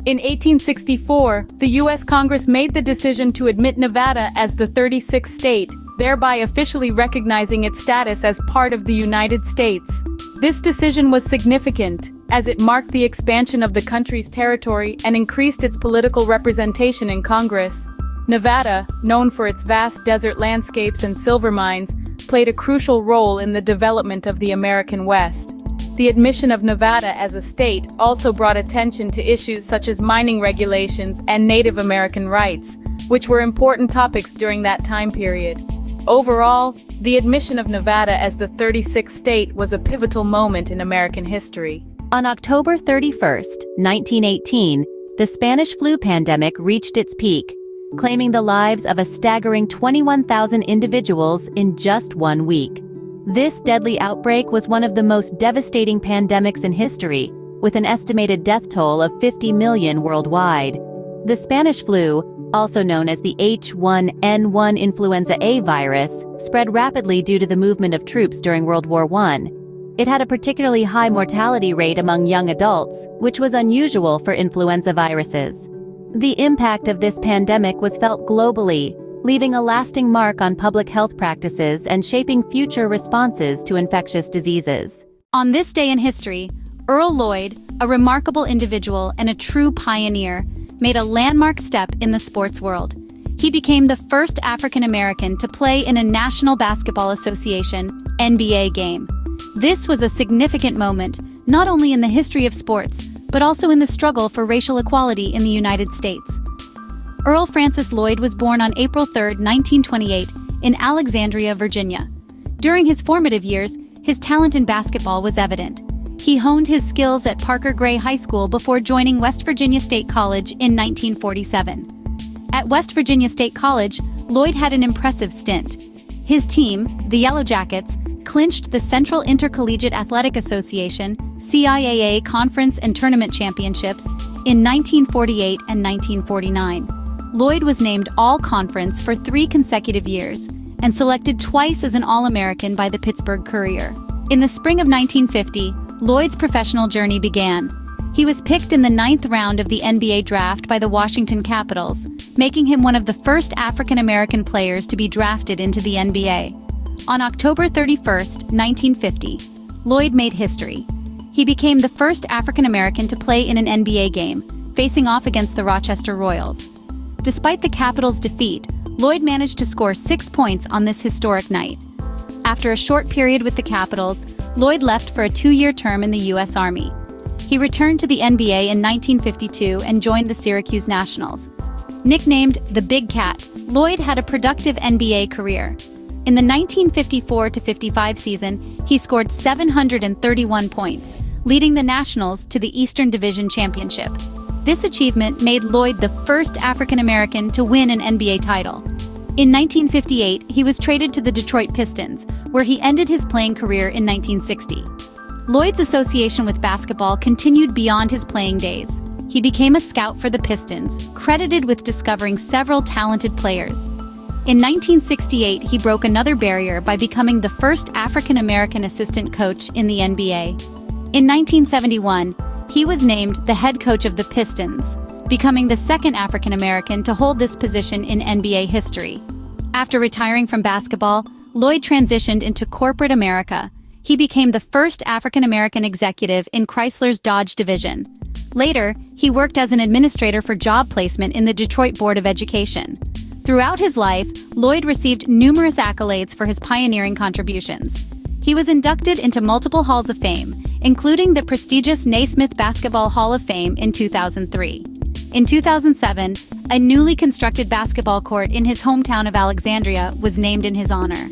In 1864, the U.S. Congress made the decision to admit Nevada as the 36th state, thereby officially recognizing its status as part of the United States. This decision was significant, as it marked the expansion of the country's territory and increased its political representation in Congress. Nevada, known for its vast desert landscapes and silver mines, played a crucial role in the development of the American West. The admission of Nevada as a state also brought attention to issues such as mining regulations and Native American rights, which were important topics during that time period. Overall, the admission of Nevada as the 36th state was a pivotal moment in American history. On October 31, 1918, the Spanish flu pandemic reached its peak, claiming the lives of a staggering 21,000 individuals in just 1 week. This deadly outbreak was one of the most devastating pandemics in history, with an estimated death toll of 50 million worldwide. The Spanish flu, also known as the H1N1 influenza A virus, spread rapidly due to the movement of troops during World War I. It had a particularly high mortality rate among young adults, which was unusual for influenza viruses. The impact of this pandemic was felt globally, leaving a lasting mark on public health practices and shaping future responses to infectious diseases. On this day in history, Earl Lloyd, a remarkable individual and a true pioneer, made a landmark step in the sports world. He became the first African American to play in a National Basketball Association (NBA) game. This was a significant moment, not only in the history of sports, but also in the struggle for racial equality in the United States. Earl Francis Lloyd was born on April 3, 1928, in Alexandria, Virginia. During his formative years, his talent in basketball was evident. He honed his skills at Parker Gray High School before joining West Virginia State College in 1947. At West Virginia State College, Lloyd had an impressive stint. His team, the Yellow Jackets, clinched the Central Intercollegiate Athletic Association (CIAA) Conference and Tournament Championships in 1948 and 1949. Lloyd was named All-Conference for 3 consecutive years and selected twice as an All-American by the Pittsburgh Courier. In the spring of 1950, Lloyd's professional journey began. He was picked in the 9th round of the NBA draft by the Washington Capitals, making him one of the first African American players to be drafted into the NBA. On October 31, 1950, Lloyd made history. He became the first African American to play in an NBA game, facing off against the Rochester Royals. Despite the Capitals' defeat, Lloyd managed to score 6 points on this historic night. After a short period with the Capitals, Lloyd left for a 2-year term in the U.S. Army. He returned to the NBA in 1952 and joined the Syracuse Nationals. Nicknamed the Big Cat, Lloyd had a productive NBA career. In the 1954-55 season, he scored 731 points, leading the Nationals to the Eastern Division Championship. This achievement made Lloyd the first African American to win an NBA title. In 1958, he was traded to the Detroit Pistons, where he ended his playing career in 1960. Lloyd's association with basketball continued beyond his playing days. He became a scout for the Pistons, credited with discovering several talented players. In 1968, he broke another barrier by becoming the first African American assistant coach in the NBA. In 1971, he was named the head coach of the Pistons, becoming the second African American to hold this position in NBA history. After retiring from basketball, Lloyd transitioned into corporate America. He became the first African American executive in Chrysler's Dodge division. Later, he worked as an administrator for job placement in the Detroit Board of Education. Throughout his life, Lloyd received numerous accolades for his pioneering contributions. He was inducted into multiple halls of fame, including the prestigious Naismith Basketball Hall of Fame in 2003. In 2007, a newly constructed basketball court in his hometown of Alexandria was named in his honor.